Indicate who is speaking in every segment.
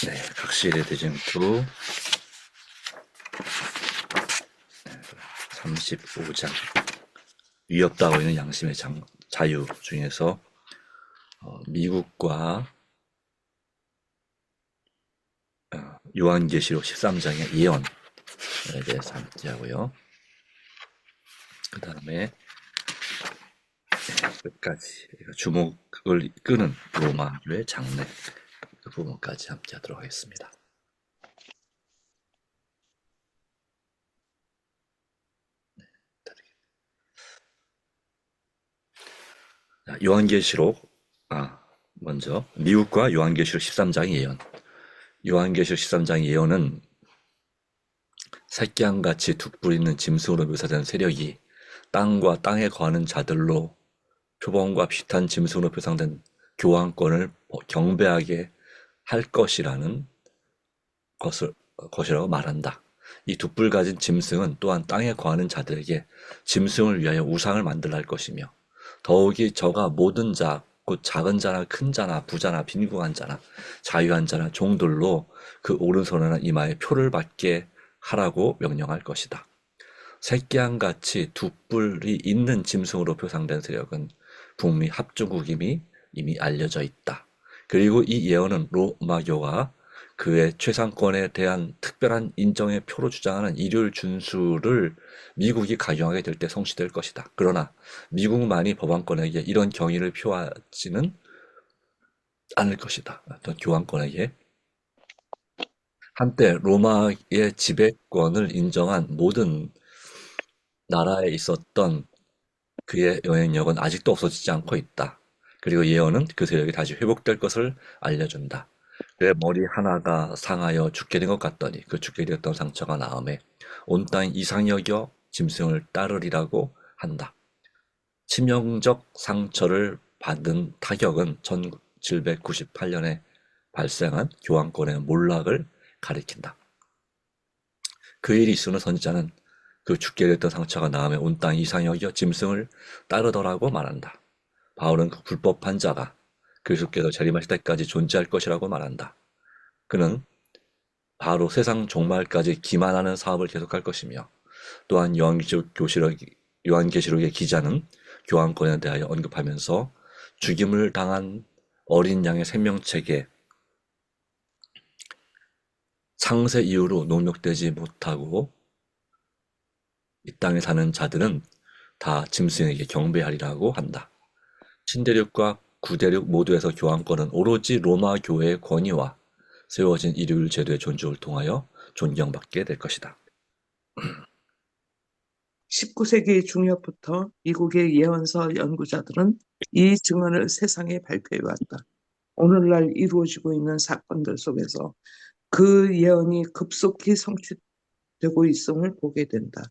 Speaker 1: 네, 각실의 대쟁투 35장 위협당하고 있는 양심의 자유 중에서 미국과 요한계시록 13장의 예언에 대해서 함께 하고요. 그 다음에 끝까지 주목을 끄는 로마교의 장래 그 부분까지 함께 하도록 하겠습니다. 요한계시록 먼저 미국과 요한계시록 13장의 예언. 요한계시록 13장의 예언은 새끼양같이 두 뿔 있는 짐승으로 묘사된 세력이 땅과 땅에 거하는 자들로 표범과 비슷한 짐승으로 표상된 교황권을 경배하게 할 것이라는 것이라고 말한다. 이 두 뿔 가진 짐승은 또한 땅에 거하는 자들에게 짐승을 위하여 우상을 만들라 할 것이며 더욱이 저가 모든 자, 곧 작은 자나 큰 자나 부자나 빈궁한 자나 자유한 자나 종들로 그 오른손이나 이마에 표를 받게 하라고 명령할 것이다. 새끼양같이 두 뿔이 있는 짐승으로 표상된 세력은 북미 합중국임이 이미 알려져 있다. 그리고 이 예언은 로마교가 그의 최상권에 대한 특별한 인정의 표로 주장하는 일요일 준수를 미국이 강요하게 될 때 성취될 것이다. 그러나 미국만이 법안권에게 이런 경위를 표하지는 않을 것이다. 어떤 교황권에게. 한때 로마의 지배권을 인정한 모든 나라에 있었던 그의 영향력은 아직도 없어지지 않고 있다. 그리고 예언은 그 세력이 다시 회복될 것을 알려준다. 그의 머리 하나가 상하여 죽게 된 것 같더니 그 죽게 되었던 상처가 나음에 온 땅 이상 여겨 짐승을 따르리라고 한다. 치명적 상처를 받은 타격은 1798년에 발생한 교황권의 몰락을 가리킨다. 그 일이 있으는 선지자는 그 죽게 됐던 상처가 나음에 온 땅 이상 여겨 짐승을 따르더라고 말한다. 바울은 그 불법한 자가 그리스도께서 재림하실 때까지 존재할 것이라고 말한다. 그는 바로 세상 종말까지 기만하는 사업을 계속할 것이며 또한 요한계시록의 기자는 교황권에 대하여 언급하면서 죽임을 당한 어린 양의 생명책에 창세 이후로 농력되지 못하고 이 땅에 사는 자들은 다 짐승에게 경배하리라고 한다. 신대륙과 구대륙 모두에서 교황권은 오로지 로마 교회의 권위와 세워진 일요일 제도의 존중을 통하여 존경받게 될 것이다.
Speaker 2: 19세기 중엽부터 미국의 예언서 연구자들은 이 증언을 세상에 발표해왔다. 오늘날 이루어지고 있는 사건들 속에서 그 예언이 급속히 성취되고 있음을 보게 된다.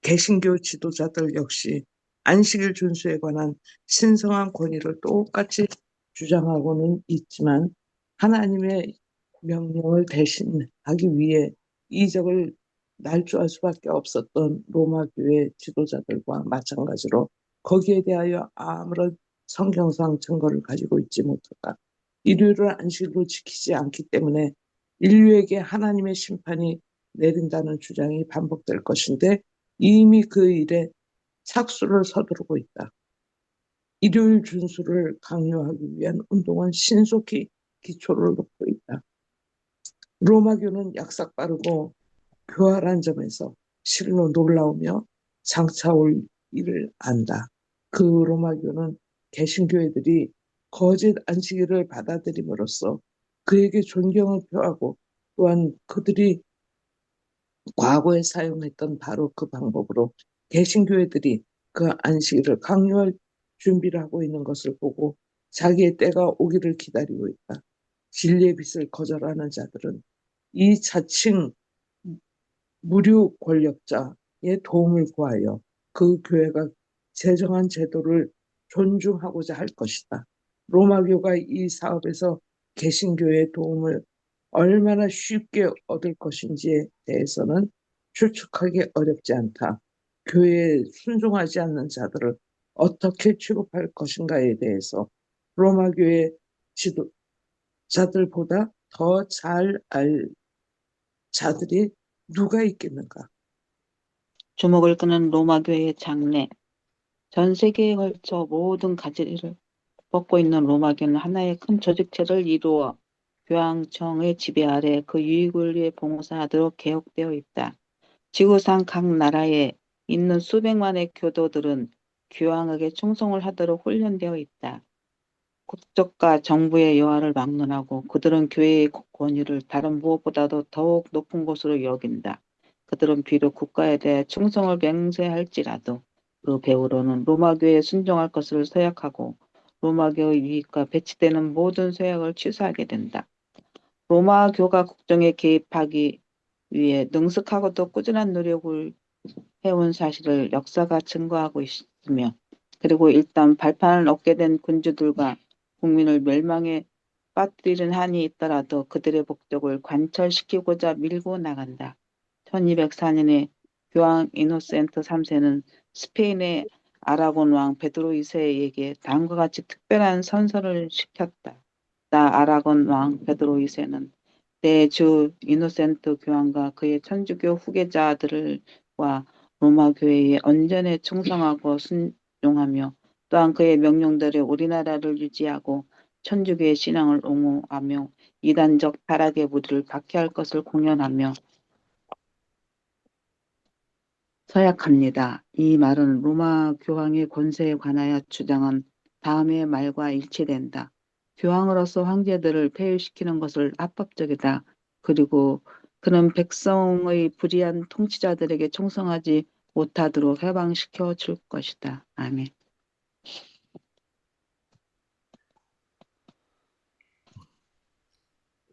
Speaker 2: 개신교 지도자들 역시 안식일 준수에 관한 신성한 권위를 똑같이 주장하고는 있지만 하나님의 명령을 대신하기 위해 이적을 날조할 수밖에 없었던 로마 교회 지도자들과 마찬가지로 거기에 대하여 아무런 성경상 증거를 가지고 있지 못하다. 일요일을 안식일로 지키지 않기 때문에 인류에게 하나님의 심판이 내린다는 주장이 반복될 것인데 이미 그 일에 착수를 서두르고 있다. 일요일 준수를 강요하기 위한 운동은 신속히 기초를 놓고 있다. 로마교는 약삭 빠르고 교활한 점에서 실로 놀라우며 장차 올 일을 안다. 그 로마교는 개신교회들이 거짓 안식일을 받아들임으로써 그에게 존경을 표하고 또한 그들이 과거에 사용했던 바로 그 방법으로 개신교회들이 그 안식일을 강요할 준비를 하고 있는 것을 보고 자기의 때가 오기를 기다리고 있다. 진리의 빛을 거절하는 자들은 이 자칭 무료 권력자의 도움을 구하여 그 교회가 제정한 제도를 존중하고자 할 것이다. 로마교가 이 사업에서 개신교의 도움을 얼마나 쉽게 얻을 것인지에 대해서는 추측하기 어렵지 않다. 교회에 순종하지 않는 자들을 어떻게 취급할 것인가에 대해서 로마교의 지도자들보다 더 잘 알 자들이 누가 있겠는가?
Speaker 3: 주목을 끄는 로마 교회의 장래. 전 세계에 걸쳐 모든 가지를 뻗고 있는 로마교는 하나의 큰 조직체를 이루어 교황청의 지배 아래 그 유익을 위해 봉사하도록 개혁되어 있다. 지구상 각 나라에 있는 수백만의 교도들은 교황에게 충성을 하도록 훈련되어 있다. 국적과 정부의 여하를 막론하고 그들은 교회의 권위를 다른 무엇보다도 더욱 높은 곳으로 여긴다. 그들은 비록 국가에 대해 충성을 맹세할지라도 그 배후로는 로마교에 순종할 것을 서약하고 로마교의 유익과 배치되는 모든 서약을 취소하게 된다. 로마교가 국정에 개입하기 위해 능숙하고도 꾸준한 노력을 해온 사실을 역사가 증거하고 있으며 그리고 일단 발판을 얻게 된 군주들과 국민을 멸망에 빠뜨리는 한이 있더라도 그들의 목적을 관철시키고자 밀고 나간다. 1204년에 교황 이노센트 3세는 스페인의 아라곤 왕 베드로 2세에게 다음과 같이 특별한 선서를 시켰다. 나 아라곤 왕 베드로 2세는 내 주 이노센트 교황과 그의 천주교 후계자들과 로마 교회에 온전히 충성하고 순종하며 또한 그의 명령대로 우리나라를 유지하고 천주교의 신앙을 옹호하며 이단적 타락의 무리를 박해할 것을 공언하며 서약합니다. 이 말은 로마 교황의 권세에 관하여 주장한 다음의 말과 일치된다. 교황으로서 황제들을 폐위시키는 것을 합법적이다. 그리고 그는 백성의 불의한 통치자들에게 충성하지 못하도록 해방시켜 줄 것이다. 아멘.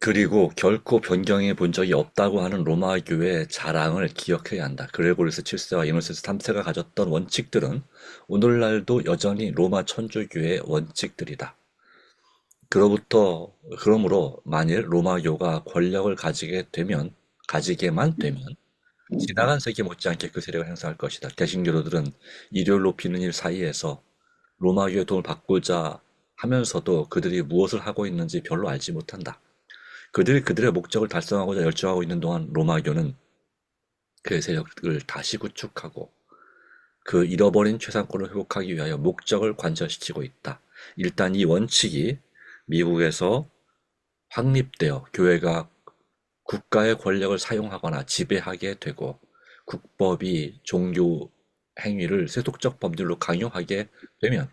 Speaker 1: 그리고 결코 변경해 본 적이 없다고 하는 로마 교회의 자랑을 기억해야 한다. 그레고리스 7세와 이노센스 3세가 가졌던 원칙들은 오늘날도 여전히 로마 천주교의 원칙들이다. 그러므로 만일 로마교가 권력을 가지게만 되면 지나간 세기 못지않게 그 세력을 행사할 것이다. 개신교도들은 일요일 높이는 일 사이에서 로마교의 도움을 받고자 하면서도 그들이 무엇을 하고 있는지 별로 알지 못한다. 그들이 그들의 목적을 달성하고자 열정하고 있는 동안 로마교는 그 세력을 다시 구축하고 그 잃어버린 최상권을 회복하기 위하여 목적을 관철시키고 있다. 일단 이 원칙이 미국에서 확립되어 교회가 국가의 권력을 사용하거나 지배하게 되고 국법이 종교 행위를 세속적 법률로 강요하게 되면,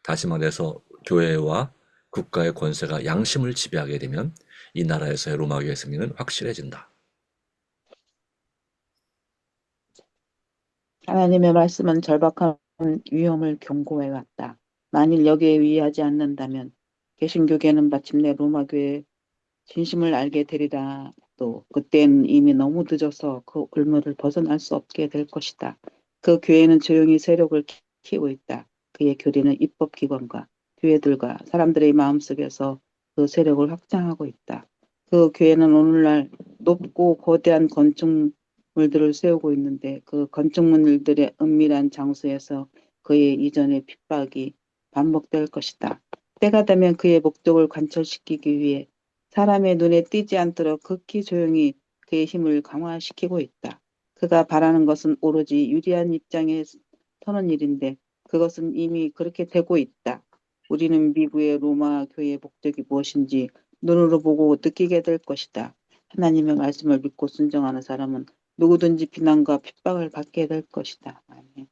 Speaker 1: 다시 말해서 교회와 국가의 권세가 양심을 지배하게 되면 이 나라에서의 로마교의 승리는 확실해진다.
Speaker 3: 하나님의 말씀은 절박한 위험을 경고해 왔다. 만일 여기에 위의하지 않는다면 개신교계는 마침내 로마교의 진심을 알게 되리라. 또 그때는 이미 너무 늦어서 그 올무를 벗어날 수 없게 될 것이다. 그 교회는 조용히 세력을 키우고 있다. 그의 교리는 입법기관과 교회들과 사람들의 마음속에서 그 세력을 확장하고 있다. 그 교회는 오늘날 높고 거대한 건축물들을 세우고 있는데 그 건축물들의 은밀한 장소에서 그의 이전의 핍박이 반복될 것이다. 때가 되면 그의 목적을 관철시키기 위해 사람의 눈에 띄지 않도록 극히 조용히 그의 힘을 강화시키고 있다. 그가 바라는 것은 오로지 유리한 입장에 서는 일인데 그것은 이미 그렇게 되고 있다. 우리는 미국의 로마 교회의 목적이 무엇인지 눈으로 보고 느끼게 될 것이다. 하나님의 말씀을 믿고 순종하는 사람은 누구든지 비난과 핍박을 받게 될 것이다. 아멘.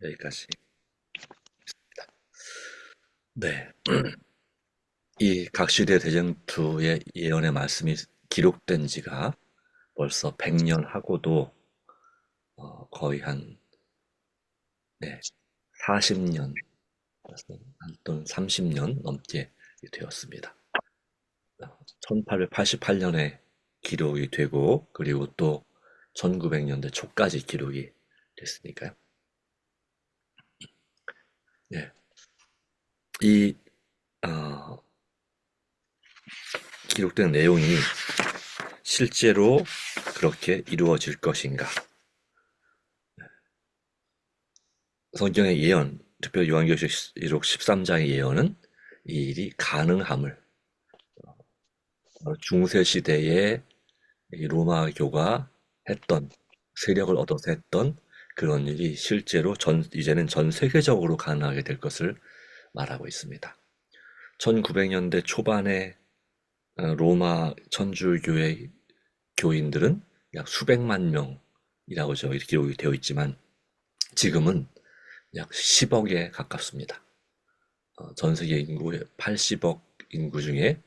Speaker 1: 여기까지. 네. 이 각시대 대쟁투의 예언의 말씀이 기록된 지가 벌써 100년 하고도 거의 한 네, 40년 또는 30년 넘게 되었습니다. 1888년에 기록이 되고 그리고 또 1900년대 초까지 기록이 됐으니까요. 네. 이 어, 기록된 내용이 실제로 그렇게 이루어질 것인가? 성경의 예언, 특별히 요한계시록 13장의 예언은 이 일이 가능함을 중세 시대에 이 로마교가 했던 세력을 얻어서 했던 그런 일이 실제로 이제는 전 세계적으로 가능하게 될 것을 말하고 있습니다. 1900년대 초반에 로마 천주교회 교인들은 약 수백만 명이라고 저희 기록이 되어 있지만 지금은 약 10억에 가깝습니다. 전 세계 인구의 80억 인구 중에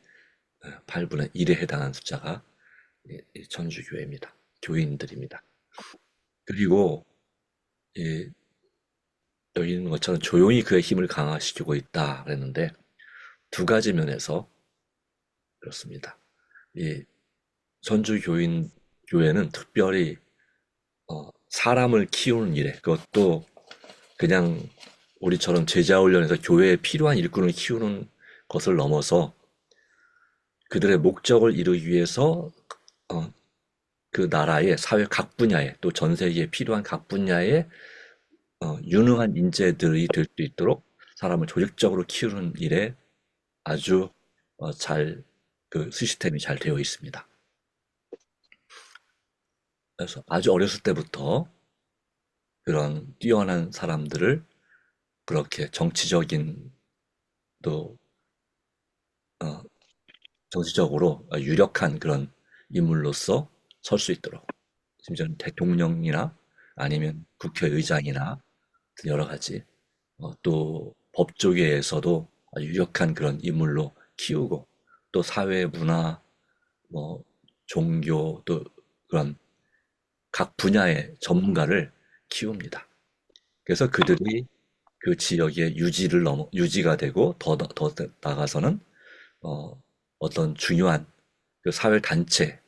Speaker 1: 8분의 1에 해당하는 숫자가 이 천주교회입니다. 교인들입니다. 그리고 여기 있는 것처럼 조용히 그의 힘을 강화시키고 있다 그랬는데 두 가지 면에서 그렇습니다. 이 천주교인 교회는 특별히 사람을 키우는 일에 그것도 그냥 우리처럼 제자 훈련에서 교회에 필요한 일꾼을 키우는 것을 넘어서 그들의 목적을 이루기 위해서 그 나라의 사회 각 분야에 또 전 세계에 필요한 각 분야에 유능한 인재들이 될 수 있도록 사람을 조직적으로 키우는 일에 아주 그 시스템이 잘 되어 있습니다. 그래서 아주 어렸을 때부터 그런 뛰어난 사람들을 그렇게 또 정치적으로 유력한 그런 인물로서 설 수 있도록 심지어는 대통령이나 아니면 국회의장이나 여러 가지 또 법조계에서도 아주 유력한 그런 인물로 키우고 또 사회 문화 뭐 종교 또 그런 각 분야의 전문가를 키웁니다. 그래서 그들이 그 지역의 유지가 되고 더 나아가서는 어떤 중요한 그 사회 단체의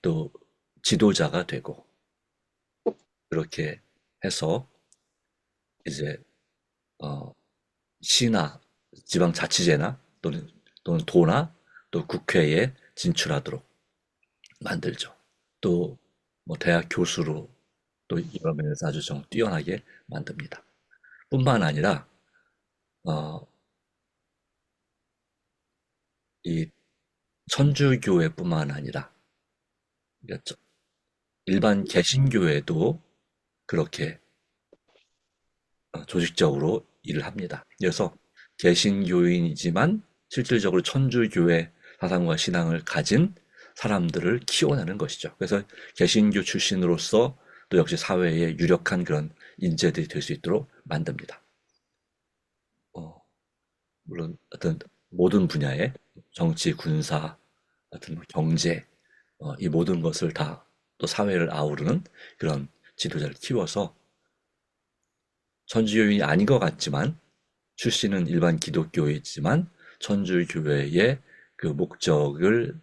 Speaker 1: 또 지도자가 되고 그렇게 해서 이제 시나 지방자치제나 또는 도나 또 국회에 진출하도록 만들죠. 또 뭐 대학 교수로 또 여러 면에서 아주 좀 뛰어나게 만듭니다. 뿐만 아니라 이 천주교회뿐만 아니라 일반 개신교회도 그렇게 조직적으로 일을 합니다. 그래서 개신교인이지만 실질적으로 천주교회 사상과 신앙을 가진 사람들을 키워내는 것이죠. 그래서 개신교 출신으로서 또 역시 사회에 유력한 그런 인재들이 될 수 있도록 만듭니다. 물론 어떤 모든 분야의 정치, 군사, 같은 경제, 이 모든 것을 다 또 사회를 아우르는 그런 지도자를 키워서 천주교인이 아닌 것 같지만 출신은 일반 기독교이지만 천주교회의 그 목적을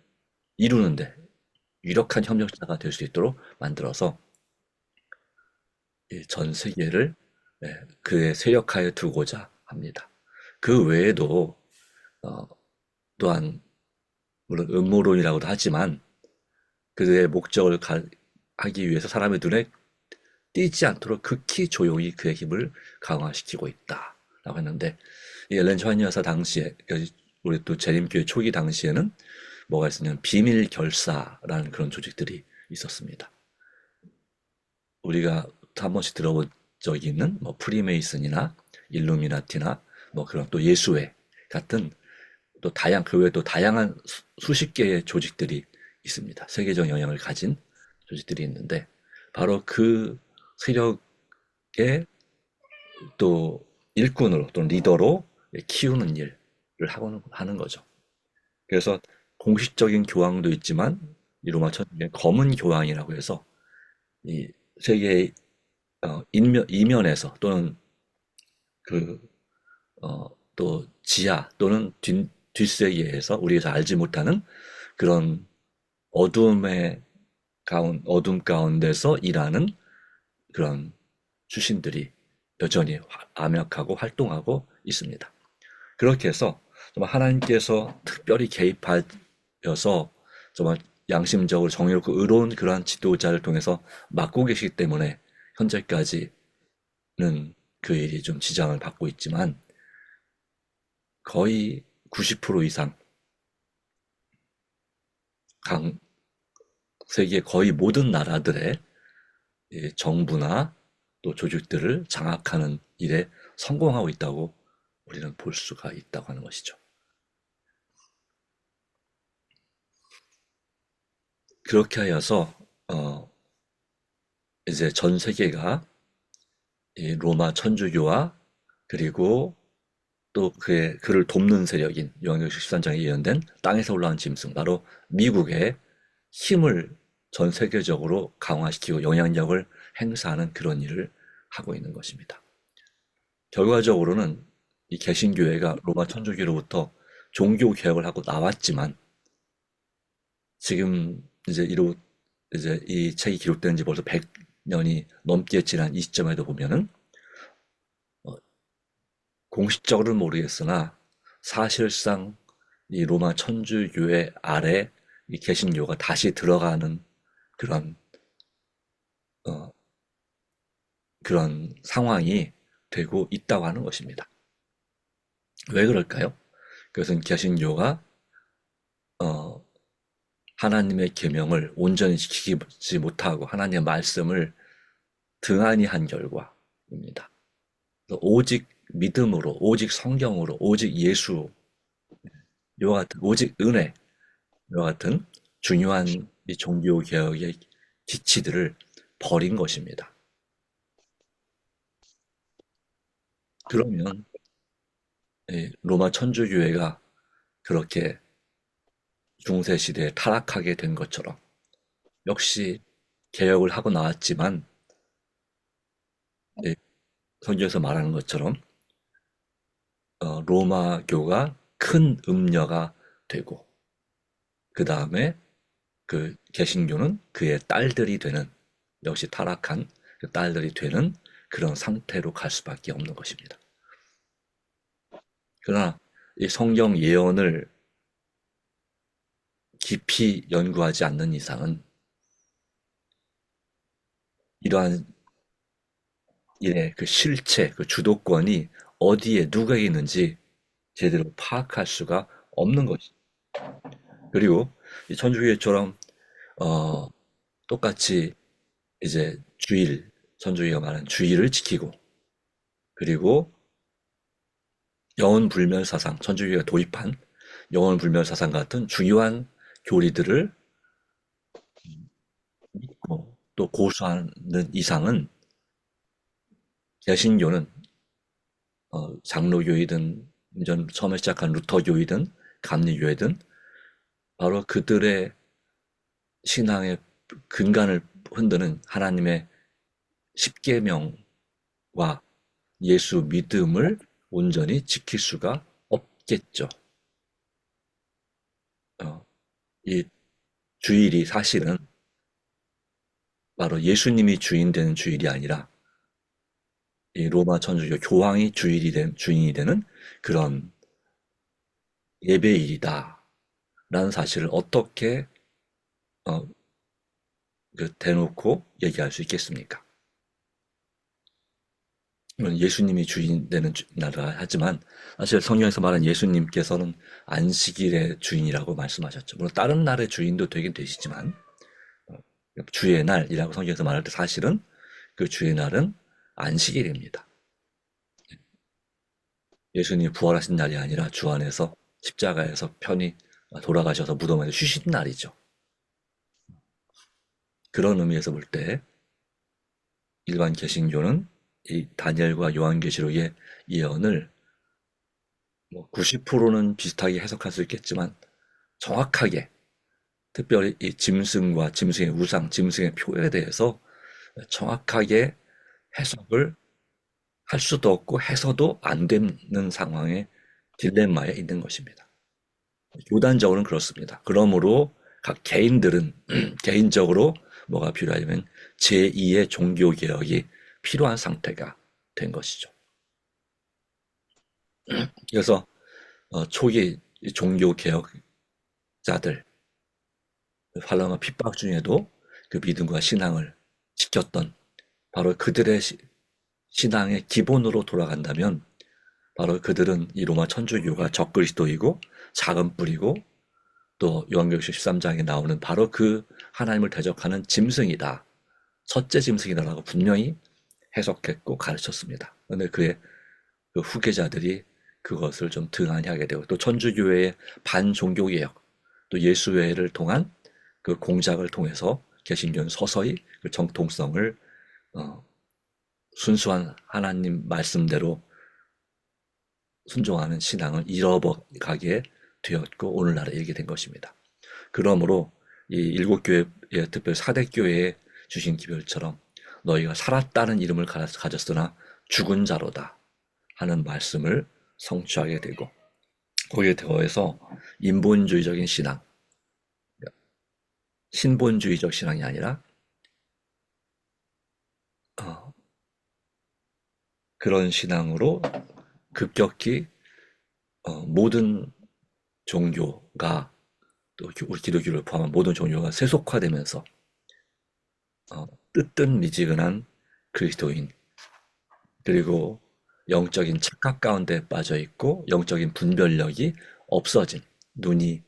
Speaker 1: 이루는데 유력한 협력자가 될 수 있도록 만들어서 전 세계를 그의 세력하에 두고자 합니다. 그 외에도 또한 물론 음모론이라고도 하지만 그의 목적을 하기 위해서 사람의 눈에 띄지 않도록 극히 조용히 그의 힘을 강화시키고 있다라고 했는데 이 엘렌 화이트 여사 당시에 우리 또 재림교회 초기 당시에는 뭐가 있었냐면 비밀 결사라는 그런 조직들이 있었습니다. 우리가 한 번씩 들어본 적이 있는 뭐 프리메이슨이나 일루미나티나 뭐 그런 또 예수회 같은 또 그 외에 또 다양한 수십 개의 조직들이 있습니다. 세계적 영향을 가진 조직들이 있는데 바로 그 세력의 또 일꾼으로 또는 리더로 키우는 일을 하는 거죠. 그래서 공식적인 교황도 있지만 이 로마 천주교는 검은 교황이라고 해서 이 세계의 이면에서 또는 또 지하 또는 뒷세계에서 우리가 잘 알지 못하는 그런 어둠 가운데서 일하는 그런 출신들이 여전히 암약하고 활동하고 있습니다. 그렇게 해서 정말 하나님께서 특별히 개입하여서 정말 양심적으로 정의롭고 의로운 그러한 지도자를 통해서 맡고 계시기 때문에 현재까지는 그 일이 좀 지장을 받고 있지만 거의 90% 이상 강 세계 거의 모든 나라들의 이 정부나 또 조직들을 장악하는 일에 성공하고 있다고 우리는 볼 수가 있다고 하는 것이죠. 그렇게 하여서 이제 전 세계가 이 로마 천주교와 그리고 또 그를 돕는 세력인 요한계시록 13장에 예언된 땅에서 올라온 짐승, 바로 미국의 힘을 전 세계적으로 강화시키고 영향력을 행사하는 그런 일을 하고 있는 것입니다. 결과적으로는 이 개신교회가 로마 천주교로부터 종교 개혁을 하고 나왔지만 지금 이제 이 책이 기록된 지 벌써 100년이 넘게 지난 이 시점에도 보면은 공식적으로는 모르겠으나 사실상 이 로마 천주교회 아래 이 개신교가 다시 들어가는 그런 그런 상황이 되고 있다고 하는 것입니다. 왜 그럴까요? 그것은 개신교가 하나님의 계명을 온전히 지키지 못하고 하나님의 말씀을 등한히 한 결과입니다. 오직 믿음으로, 오직 성경으로, 오직 예수, 이와 같은 오직 은혜, 이와 같은 중요한 이 종교 개혁의 기치들을 버린 것입니다. 그러면 이 로마 천주교회가 그렇게 중세 시대에 타락하게 된 것처럼 역시 개혁을 하고 나왔지만 성경에서 말하는 것처럼 로마교가 큰 음녀가 되고 그 다음에 그 개신교는 그의 딸들이 되는, 역시 타락한 그 딸들이 되는 그런 상태로 갈 수밖에 없는 것입니다. 그러나 이 성경 예언을 깊이 연구하지 않는 이상은 이러한 일의 그 실체, 그 주도권이 어디에 누가 있는지 제대로 파악할 수가 없는 것이. 그리고 이 천주교회처럼 똑같이 이제 천주교가 말하는 주일을 지키고, 그리고 영혼불멸 사상, 천주교가 도입한 영혼불멸 사상 같은 중요한 교리들을 믿고 또 고수하는 이상은 개신교는 장로교이든 이전 처음에 시작한 루터교이든 감리교회든 바로 그들의 신앙의 근간을 흔드는 하나님의 십계명과 예수 믿음을 온전히 지킬 수가 없겠죠. 이 주일이 사실은 바로 예수님이 주인 되는 주일이 아니라 이 로마 천주교 교황이 주인이 되는 그런 예배일이다 라는 사실을 어떻게 대놓고 얘기할 수 있겠습니까? 물론 예수님이 주인 되는 나라 하지만 사실 성경에서 말한 예수님께서는 안식일의 주인이라고 말씀하셨죠. 물론 다른 날의 주인도 되긴 되시지만 주의 날이라고 성경에서 말할 때 사실은 그 주의 날은 안식일입니다. 예수님이 부활하신 날이 아니라 주 안에서 십자가에서 편히 돌아가셔서 무덤에서 쉬신 날이죠. 그런 의미에서 볼 때 일반 개신교는 이 다니엘과 요한계시록의 예언을 90%는 비슷하게 해석할 수 있겠지만 정확하게, 특별히 이 짐승과 짐승의 우상, 짐승의 표에 대해서 정확하게 해석을 할 수도 없고 해서도 안 되는 상황의 딜레마에 있는 것입니다. 교단적으로는 그렇습니다. 그러므로 각 개인들은 개인적으로 뭐가 필요하냐면 제2의 종교개혁이 필요한 상태가 된 것이죠. 그래서 초기 종교개혁자들, 환란과 핍박 중에도 그 믿음과 신앙을 지켰던, 바로 그들의 신앙의 기본으로 돌아간다면 바로 그들은 이 로마 천주교가 적그리스도이고 작은 뿌리고 또 요한계시록 13장에 나오는 바로 그 하나님을 대적하는 짐승이다. 첫째 짐승이다라고 분명히 해석했고 가르쳤습니다. 그런데 그의 그 후계자들이 그것을 좀 등한히 하게 되고 또 천주교회의 반종교개혁 또 예수회를 통한 그 공작을 통해서 개신교는 서서히 그 정통성을 순수한 하나님 말씀대로 순종하는 신앙을 잃어가게 되었고 오늘날에 이르게 된 것입니다. 그러므로 이 일곱 교회, 특별히 사대교회에 주신 기별처럼 너희가 살았다는 이름을 가졌으나 죽은 자로다 하는 말씀을 성취하게 되고 거기에 더해서 인본주의적인 신앙, 신본주의적 신앙이 아니라 그런 신앙으로 급격히 모든 종교가 또 우리 기독교를 포함한 모든 종교가 세속화되면서 뜨뜻미지근한 그리스도인 그리고 영적인 착각 가운데 빠져 있고 영적인 분별력이 없어진 눈을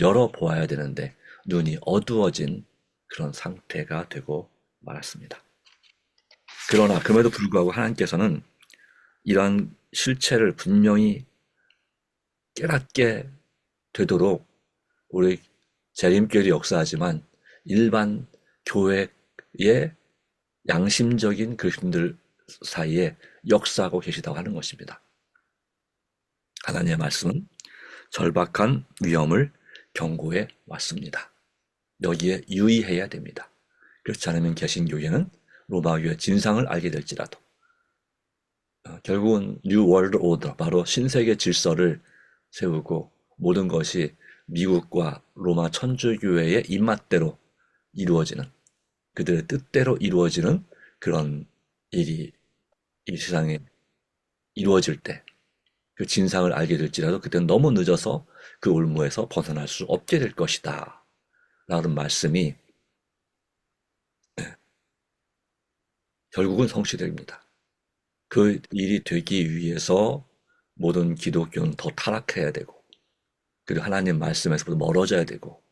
Speaker 1: 열어 보아야 되는데 눈이 어두워진 그런 상태가 되고 말았습니다. 그러나 그럼에도 불구하고 하나님께서는 이러한 실체를 분명히 깨닫게 되도록 우리 재림교회도 역사하지만 일반 교회의 양심적인 그리스도인들 사이에 역사하고 계시다고 하는 것입니다. 하나님의 말씀은 절박한 위험을 경고해 왔습니다. 여기에 유의해야 됩니다. 그렇지 않으면 개신교회는 로마교회 진상을 알게 될지라도 결국은 뉴 월드 오더 바로 신세계 질서를 세우고 모든 것이 미국과 로마 천주교회의 입맛대로 이루어지는 그들의 뜻대로 이루어지는 그런 일이 이 세상에 이루어질 때 그 진상을 알게 될지라도 그때는 너무 늦어서 그 올무에서 벗어날 수 없게 될 것이다 라는 말씀이 결국은 성취됩니다. 그 일이 되기 위해서 모든 기독교는 더 타락해야 되고 그리고 하나님 말씀에서부터 멀어져야 되고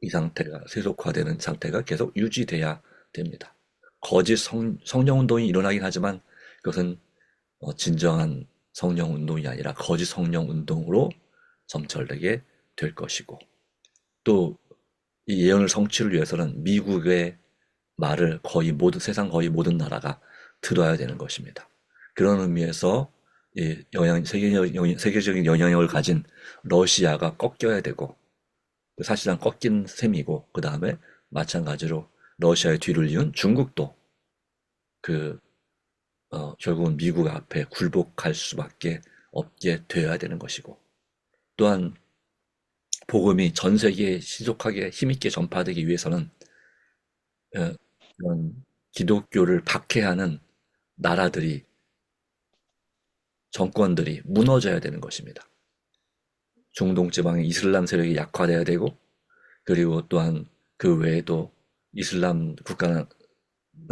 Speaker 1: 이 상태가 세속화되는 상태가 계속 유지돼야 됩니다. 거짓 성령운동이 일어나긴 하지만 그것은 진정한 성령운동이 아니라 거짓 성령운동으로 점철되게 될 것이고 또 이 예언을 성취를 위해서는 미국의 말을 세상 거의 모든 나라가 들어야 되는 것입니다. 그런 의미에서 세계적인 영향력을 가진 러시아가 꺾여야 되고 사실상 꺾인 셈이고 그 다음에 마찬가지로 러시아의 뒤를 이은 중국도 결국은 미국 앞에 굴복할 수밖에 없게 되어야 되는 것이고 또한 복음이 전 세계에 신속하게 힘있게 전파되기 위해서는 이런 기독교를 박해하는 나라들이 정권들이 무너져야 되는 것입니다. 중동 지방의 이슬람 세력이 약화돼야 되고 그리고 또한 그 외에도 이슬람 국가는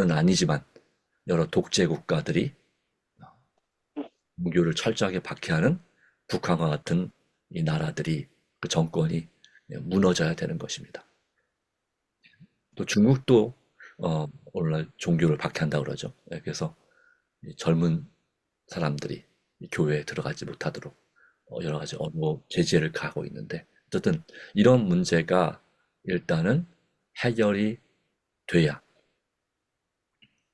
Speaker 1: 아니지만 여러 독재 국가들이 무교를 철저하게 박해하는 북한과 같은 이 나라들이 그 정권이 무너져야 되는 것입니다. 또 중국도 오늘날 종교를 박해한다고 그러죠. 그래서 젊은 사람들이 교회에 들어가지 못하도록 여러 가지 제재를 가하고 있는데 어쨌든 이런 문제가 일단은 해결이 돼야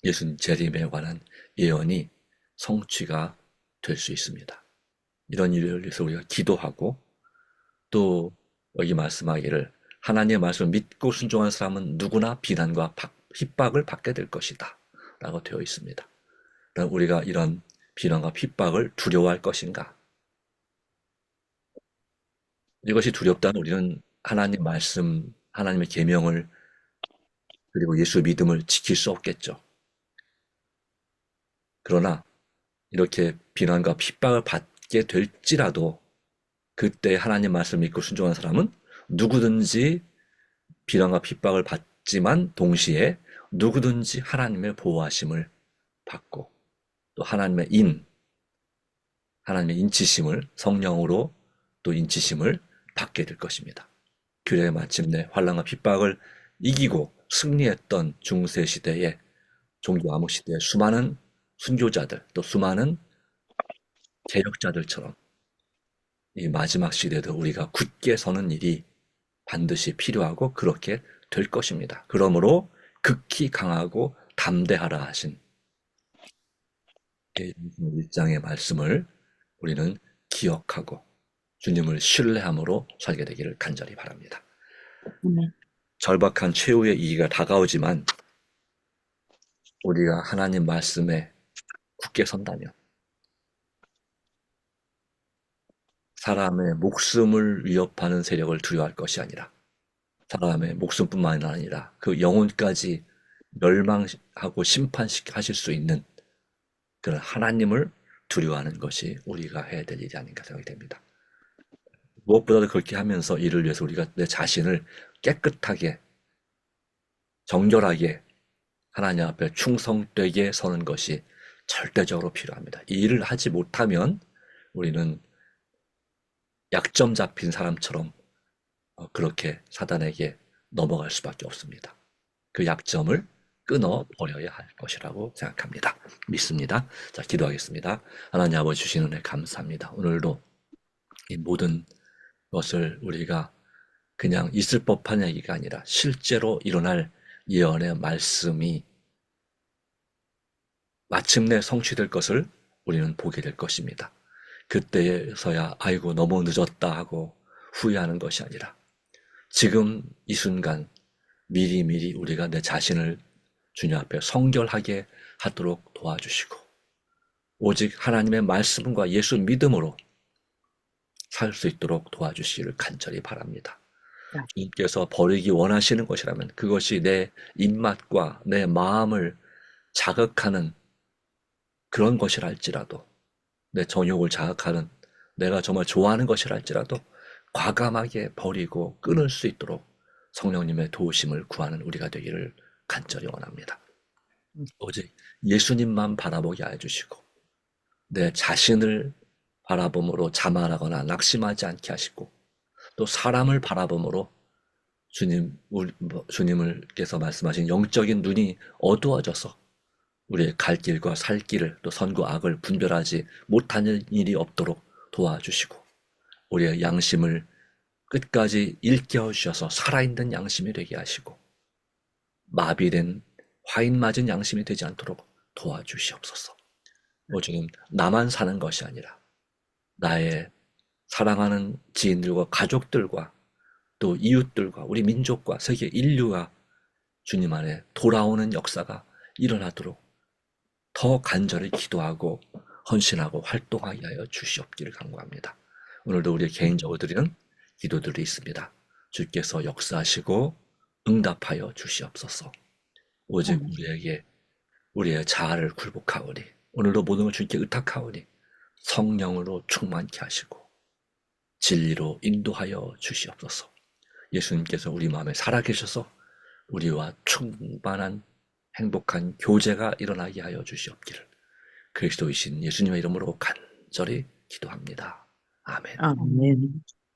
Speaker 1: 예수님 재림에 관한 예언이 성취가 될 수 있습니다. 이런 일을 위해서 우리가 기도하고 또 여기 말씀하기를 하나님의 말씀을 믿고 순종하는 사람은 누구나 비난과 핍박을 받게 될 것이다 라고 되어 있습니다. 그럼 우리가 이런 비난과 핍박을 두려워할 것인가? 이것이 두렵다면 우리는 하나님 말씀, 하나님의 계명을 그리고 예수 믿음을 지킬 수 없겠죠. 그러나 이렇게 비난과 핍박을 받게 될지라도 그때 하나님 말씀을 믿고 순종하는 사람은 누구든지 비난과 핍박을 받지만 동시에 누구든지 하나님의 보호하심을 받고 또 하나님의 인치심을 성령으로 또 인치심을 받게 될 것입니다. 그래 마침내 환란과 핍박을 이기고 승리했던 중세 시대의 종교 암흑 시대의 수많은 순교자들 또 수많은 개혁자들처럼 이 마지막 시대도 우리가 굳게 서는 일이 반드시 필요하고 그렇게 될 것입니다. 그러므로 극히 강하고 담대하라 하신 1장의 말씀을 우리는 기억하고 주님을 신뢰함으로 살게 되기를 간절히 바랍니다. 절박한 최후의 위기가 다가오지만 우리가 하나님 말씀에 굳게 선다면 사람의 목숨을 위협하는 세력을 두려워할 것이 아니라 사람의 목숨뿐만 아니라 그 영혼까지 멸망하고 심판하실 수 있는 그런 하나님을 두려워하는 것이 우리가 해야 될 일이 아닌가 생각이 됩니다. 무엇보다도 그렇게 하면서 이를 위해서 우리가 내 자신을 깨끗하게 정결하게 하나님 앞에 충성되게 서는 것이 절대적으로 필요합니다. 이 일을 하지 못하면 우리는 약점 잡힌 사람처럼 그렇게 사단에게 넘어갈 수밖에 없습니다. 그 약점을 끊어버려야 할 것이라고 생각합니다. 믿습니다. 자, 기도하겠습니다. 하나님 아버지 주신 은혜 감사합니다. 오늘도 이 모든 것을 우리가 그냥 있을 법한 얘기가 아니라 실제로 일어날 예언의 말씀이 마침내 성취될 것을 우리는 보게 될 것입니다. 그때서야 아이고 너무 늦었다 하고 후회하는 것이 아니라 지금 이 순간 미리미리 우리가 내 자신을 주님 앞에 성결하게 하도록 도와주시고 오직 하나님의 말씀과 예수 믿음으로 살 수 있도록 도와주시기를 간절히 바랍니다. 주님께서 버리기 원하시는 것이라면 그것이 내 입맛과 내 마음을 자극하는 그런 것이랄지라도 내 정욕을 자극하는 내가 정말 좋아하는 것이랄지라도 과감하게 버리고 끊을 수 있도록 성령님의 도우심을 구하는 우리가 되기를 간절히 원합니다. 오직 예수님만 바라보게 해주시고 내 자신을 바라봄으로 자만하거나 낙심하지 않게 하시고 또 사람을 바라봄으로 주님께서 말씀하신 영적인 눈이 어두워져서 우리의 갈 길과 살 길을 또 선과 악을 분별하지 못하는 일이 없도록 도와주시고 우리의 양심을 끝까지 일깨워 주셔서 살아있는 양심이 되게 하시고 마비된 화인 맞은 양심이 되지 않도록 도와주시옵소서. 오직 나만 사는 것이 아니라 나의 사랑하는 지인들과 가족들과 또 이웃들과 우리 민족과 세계 인류가 주님 안에 돌아오는 역사가 일어나도록 더 간절히 기도하고 헌신하고 활동하게 하여 주시옵기를 간구합니다. 오늘도 우리 개인적으로 드리는 기도들이 있습니다. 주께서 역사하시고 응답하여 주시옵소서. 오직 우리에게 우리의 자아를 굴복하오니 오늘도 모든 걸 주님께 의탁하오니 성령으로 충만케 하시고 진리로 인도하여 주시옵소서. 예수님께서 우리 마음에 살아계셔서 우리와 충만한 행복한 교제가 일어나게 하여 주시옵기를 그리스도이신 예수님의 이름으로 간절히 기도합니다. 아멘.
Speaker 2: 아멘.